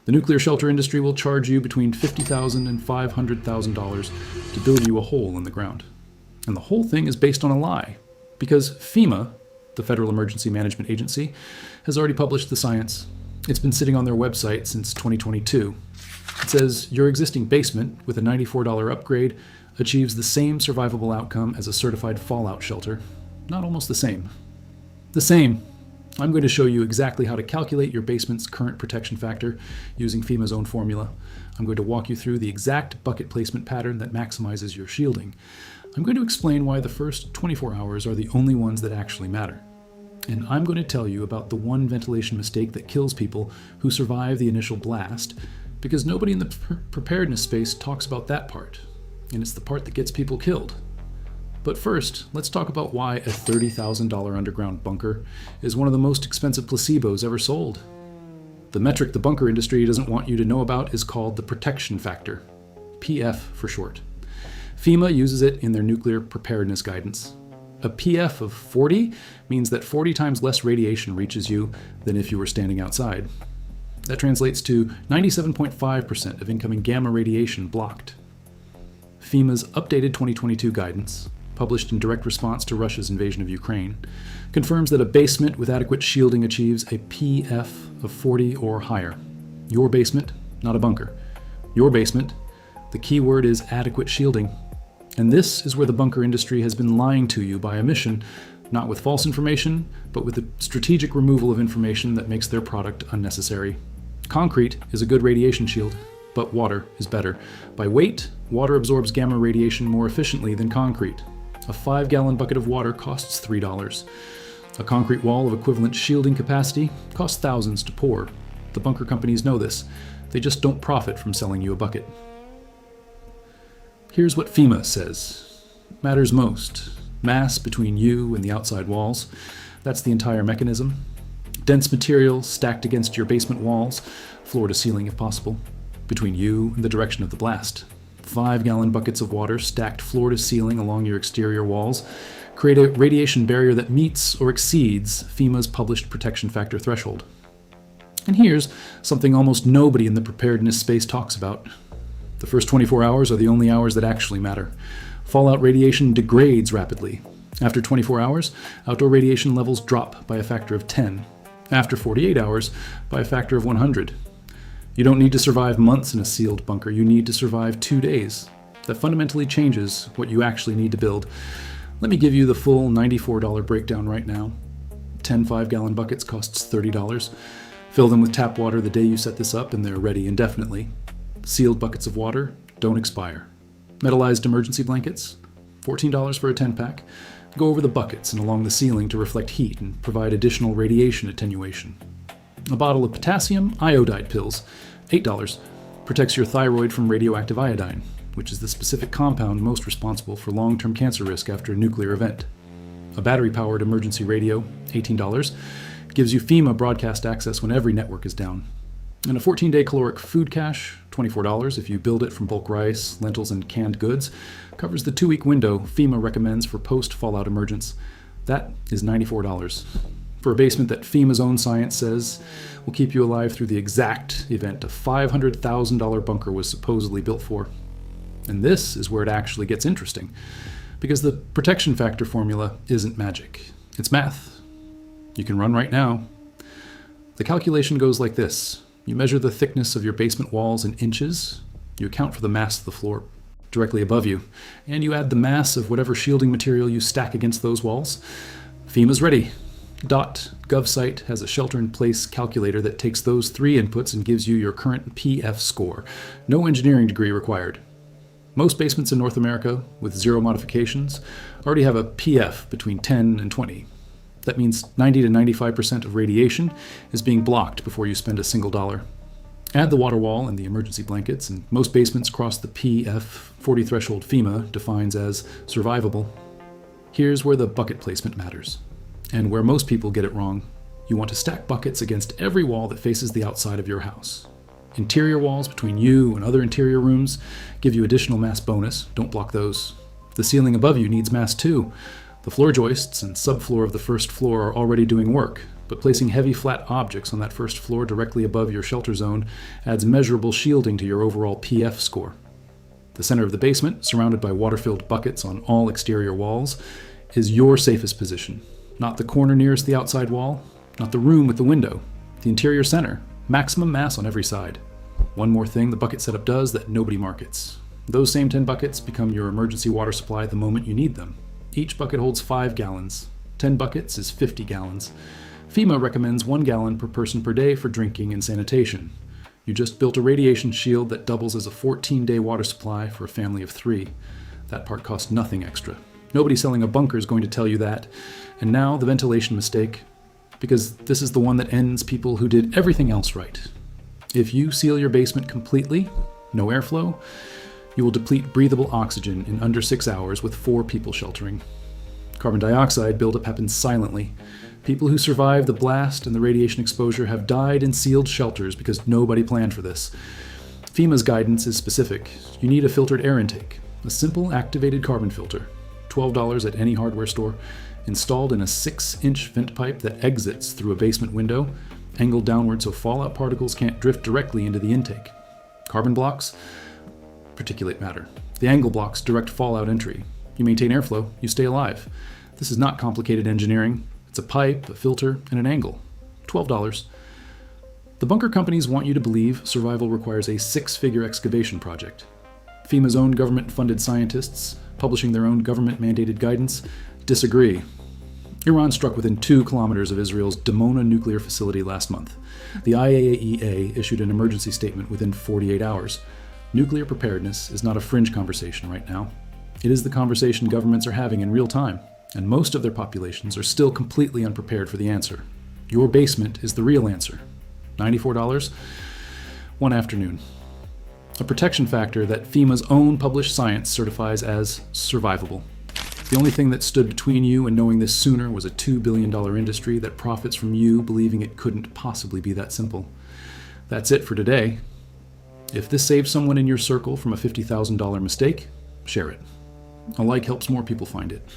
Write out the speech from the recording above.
The nuclear shelter industry will charge you between $50,000 and $500,000 to build you a hole in the ground. And the whole thing is based on a lie, because FEMA, the Federal Emergency Management Agency, has already published the science. It's been sitting on their website since 2022. It says your existing basement with a $94 upgrade achieves the same survivable outcome as a certified fallout shelter. Not almost the same. The same. I'm going to show you exactly how to calculate your basement's current protection factor using FEMA's own formula. I'm going to walk you through the exact bucket placement pattern that maximizes your shielding. I'm going to explain why the first 24 hours are the only ones that actually matter. And I'm going to tell you about the one ventilation mistake that kills people who survive the initial blast, because nobody in the preparedness space talks about that part. And it's the part that gets people killed. But first, let's talk about why a $30,000 underground bunker is one of the most expensive placebos ever sold. The metric the bunker industry doesn't want you to know about is called the protection factor, PF for short. FEMA uses it in their nuclear preparedness guidance. A PF of 40 means that 40 times less radiation reaches you than if you were standing outside. That translates to 97.5% of incoming gamma radiation blocked. FEMA's updated 2022 guidance, published in direct response to Russia's invasion of Ukraine, confirms that a basement with adequate shielding achieves a PF of 40 or higher. Your basement, not a bunker. Your basement. The key word is adequate shielding. And this is where the bunker industry has been lying to you by omission, not with false information, but with the strategic removal of information that makes their product unnecessary. Concrete is a good radiation shield, but water is better. By weight, water absorbs gamma radiation more efficiently than concrete. A 5-gallon bucket of water costs $3. A concrete wall of equivalent shielding capacity costs thousands to pour. The bunker companies know this. They just don't profit from selling you a bucket. Here's what FEMA says. Matters most. Mass between you and the outside walls. That's the entire mechanism. Dense material stacked against your basement walls, floor to ceiling if possible, between you and the direction of the blast. 5-gallon buckets of water stacked floor to ceiling along your exterior walls create a radiation barrier that meets or exceeds FEMA's published protection factor threshold. And here's something almost nobody in the preparedness space talks about. The first 24 hours are the only hours that actually matter. Fallout radiation degrades rapidly. After 24 hours, outdoor radiation levels drop by a factor of 10. After 48 hours, by a factor of 100. You don't need to survive months in a sealed bunker. You need to survive 2 days. That fundamentally changes what you actually need to build. Let me give you the full $94 breakdown right now. 10 5-gallon buckets costs $30. Fill them with tap water the day you set this up and they're ready indefinitely. Sealed buckets of water don't expire. Metallized emergency blankets, $14 for a 10-pack. Go over the buckets and along the ceiling to reflect heat and provide additional radiation attenuation. A bottle of potassium iodide pills, $8, protects your thyroid from radioactive iodine, which is the specific compound most responsible for long-term cancer risk after a nuclear event. A battery-powered emergency radio, $18, gives you FEMA broadcast access when every network is down. And a 14-day caloric food cache, $24 if you build it from bulk rice, lentils, and canned goods, covers the 2-week window FEMA recommends for post-fallout emergence. That is $94. For a basement that FEMA's own science says will keep you alive through the exact event a $500,000 bunker was supposedly built for. And this is where it actually gets interesting, because the protection factor formula isn't magic. It's math. You can run right now. The calculation goes like this. You measure the thickness of your basement walls in inches, you account for the mass of the floor directly above you, and you add the mass of whatever shielding material you stack against those walls. FEMA's ready. .GovSite has a shelter-in-place calculator that takes those 3 inputs and gives you your current PF score. No engineering degree required. Most basements in North America, with 0 modifications, already have a PF between 10 and 20. That means 90 to 95% of radiation is being blocked before you spend a single dollar. Add the water wall and the emergency blankets, and most basements cross the PF 40 threshold FEMA defines as survivable. Here's where the bucket placement matters, and where most people get it wrong. You want to stack buckets against every wall that faces the outside of your house. Interior walls between you and other interior rooms give you additional mass bonus. Don't block those. The ceiling above you needs mass too. The floor joists and subfloor of the first floor are already doing work. but placing heavy flat objects on that first floor directly above your shelter zone adds measurable shielding to your overall PF score. The center of the basement, surrounded by water-filled buckets on all exterior walls, is your safest position. Not the corner nearest the outside wall, not the room with the window. The interior center, maximum mass on every side. One more thing the bucket setup does that nobody markets. Those same 10 buckets become your emergency water supply the moment you need them. Each bucket holds 5 gallons. 10 buckets is 50 gallons. FEMA recommends 1 gallon per person per day for drinking and sanitation. You just built a radiation shield that doubles as a 14-day water supply for a family of 3. That part costs nothing extra. Nobody selling a bunker is going to tell you that. And now the ventilation mistake, because this is the one that ends people who did everything else right. If you seal your basement completely, no airflow, you will deplete breathable oxygen in under 6 hours with 4 people sheltering. Carbon dioxide buildup happens silently. People who survive the blast and the radiation exposure have died in sealed shelters because nobody planned for this. FEMA's guidance is specific. You need a filtered air intake, a simple activated carbon filter, $12 at any hardware store, installed in a 6-inch vent pipe that exits through a basement window, angled downward so fallout particles can't drift directly into the intake. Carbon blocks, particulate matter. The angle blocks direct fallout entry. You maintain airflow, you stay alive. This is not complicated engineering. It's a pipe, a filter, and an angle. $12. The bunker companies want you to believe survival requires a 6-figure excavation project. FEMA's own government-funded scientists, publishing their own government-mandated guidance, disagree. Iran struck within 2 kilometers of Israel's Dimona nuclear facility last month. The IAEA issued an emergency statement within 48 hours. Nuclear preparedness is not a fringe conversation right now. It is the conversation governments are having in real time, and most of their populations are still completely unprepared for the answer. Your basement is the real answer. $94, one afternoon. A protection factor that FEMA's own published science certifies as survivable. The only thing that stood between you and knowing this sooner was a $2 billion industry that profits from you believing it couldn't possibly be that simple. That's it for today. If this saves someone in your circle from a $50,000 mistake, share it. A like helps more people find it.